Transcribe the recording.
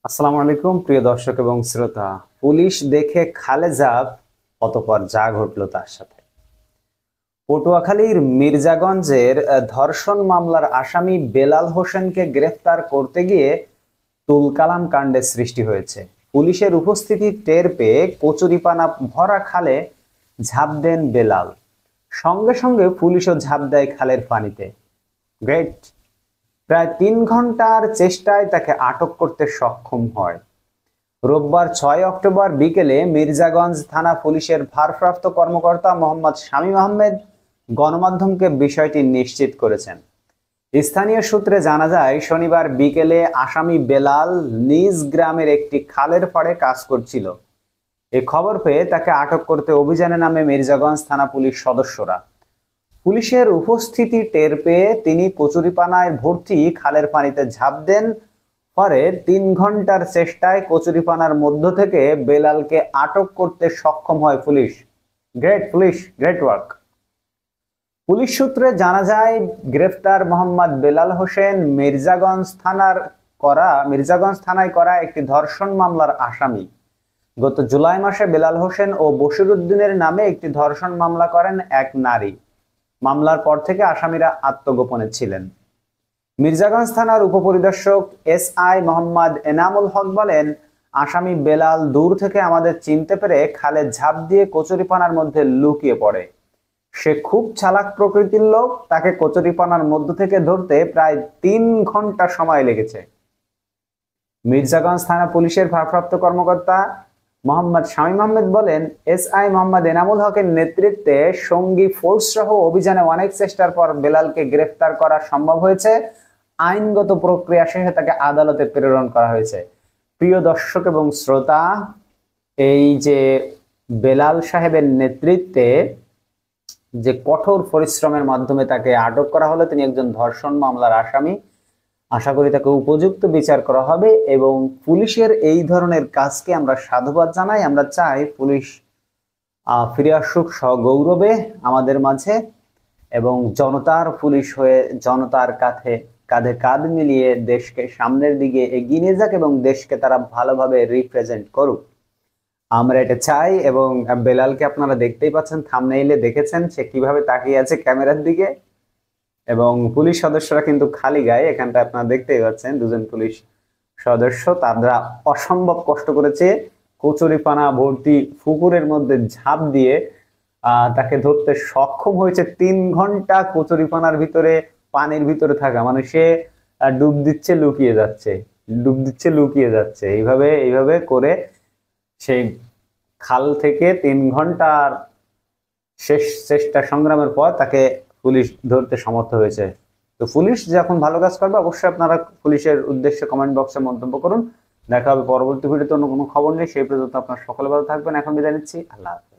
আসসালামু আলাইকুম প্রিয় দর্শক এবং শ্রোতা। পুলিশ দেখে খালে যাব, অতঃপর যা ঘটলো তার সাথে। পটুয়াখালীর মির্জাগঞ্জের ধর্ষণ মামলার আসামি বেলাল হোসেনকে গ্রেফতার করতে গিয়ে তুলকালাম কাণ্ডের সৃষ্টি হয়েছে। পুলিশের উপস্থিতি টের পেয়ে কচুরিপানা ভরা খালে ঝাঁপ দেন বেলাল। সঙ্গে সঙ্গে পুলিশও ঝাঁপ দেয় খালের পানিতে। গ্রেট। প্রায় ৩ ঘন্টার চেষ্টায় তাকে আটক করতে সক্ষম হয়। রোববার ৬ অক্টোবর বিকেলে মির্জাগঞ্জ থানা পুলিশের ভারপ্রাপ্ত কর্মকর্তা মোহাম্মদ শামীম আহমেদ গণমাধ্যমকে বিষয়টি নিশ্চিত করেছেন। স্থানীয় সূত্রে জানা যায়, শনিবার বিকেলে আসামি বেলাল নিজ গ্রামের একটি খালের পাড়ে কাজ করছিল। এ খবর পেয়ে তাকে আটক করতে অভিযানে নামে মির্জাগঞ্জ থানা পুলিশ সদস্যরা। পুলিশের উপস্থিতি টের পেয়ে তিনি কচুরিপানায় ভর্তি খালের পানিতে ঝাঁপ দেন। পরে ৩ ঘন্টার চেষ্টায় কচুরিপানার মধ্য থেকে বেলালকে আটক করতে সক্ষম হয় police. Great police, great work. Police সূত্রে জানা যায়, গ্রেফতার মোহাম্মদ বেলাল হোসেন মির্জাগঞ্জ থানায় করা একটি ধর্ষণ মামলার আসামি। গত জুলাই মাসে বেলাল হোসেন ও বশির উদ্দিনের নামে একটি ধর্ষণ মামলা করেন এক নারী। মামলার পর থেকে আসামিরা আত্মগোপনে ছিলেন। মির্জাগঞ্জ থানার উপপরিদর্শক SI মোহাম্মদ এনামুল হক বলেন, আসামি বেলাল দূর থেকে আমাদের চিনতে পেরে খালে ঝাঁপ দিয়ে কচুরিপানার মধ্যে লুকিয়ে পড়ে। সে খুব চালাক প্রকৃতির লোক। তাকে কচুরিপানার মধ্য থেকে ধরতে প্রায় ৩ ঘন্টা সময় লেগেছে। মির্জাগঞ্জ থানা পুলিশের ভারপ্রাপ্ত কর্মকর্তা মোহাম্মদ শামীম আহমেদ বলেন, SI মোহাম্মদ এনামুল হকের নেতৃত্বে সঙ্গী ফোর্স সহ অভিযানে অনেক চেষ্টার পর বেলালকে গ্রেফতার করা সম্ভব হয়েছে। আইনগত প্রক্রিয়া শেষে তাকে আদালতে প্রেরণ করা হয়েছে। প্রিয় দর্শক এবং শ্রোতা, এই যে বেলাল সাহেবের নেতৃত্বে যে কঠোর পরিশ্রমের মাধ্যমে তাকে আটক করা হলো, তিনি একজন ধর্ষণ মামলার আসামি। আশা করি তাকে উপযুক্ত বিচার করা হবে এবং পুলিশের এই ধরনের কাজকে আমরা সাধুবাদ জানাই। আমরা চাই পুলিশ ফিরে আসুক সগৌরবে আমাদের মাঝে এবং জনতার পুলিশ হয়ে জনতার কাঁধে কাঁধ মিলিয়ে দেশকে সামনের দিকে এগিয়ে নিয়ে যাক এবং দেশকে তারা ভালোভাবে রিপ্রেজেন্ট করুক। আমরা এটা চাই। এবং বেলালকে আপনারা দেখতেই পাচ্ছেন, থাম্বনেইলে দেখেছেন সে কিভাবে তাকিয়ে আছে ক্যামেরার দিকে। এবং পুলিশ সদস্যরা কিন্তু খালি গায়ে, এখানটা আপনারা দেখতেই পাচ্ছেন দুজন পুলিশ সদস্য তারা অসম্ভব কষ্ট করেছে। কচুরিপানা ভর্তি পুকুরের মধ্যে ঝাঁপ দিয়ে তাকে ধরতে সক্ষম হয়েছে। ৩ ঘন্টা কচুরিপানার ভিতরে, পানির ভিতরে থাকা মানে সে ডুব দিচ্ছে লুকিয়ে যাচ্ছে এইভাবে করে সেই খাল থেকে ৩ ঘন্টার শেষ চেষ্টা সংগ্রামের পর তাকে পুলিশ ধরতে সমর্থ হয়েছে। তো পুলিশ যখন ভালো কাজ করবে, অবশ্যই আপনারা পুলিশের উদ্দেশ্যে কমেন্ট বক্সে মন্তব্য করুন। দেখা হবে পরবর্তী ভিডিওতে অন্য কোনো খবর নেই। সেই পর্যন্ত আপনারা সকলে ভালো থাকবেন। এখন বিদায় নিচ্ছি। আল্লাহ হাফেজ।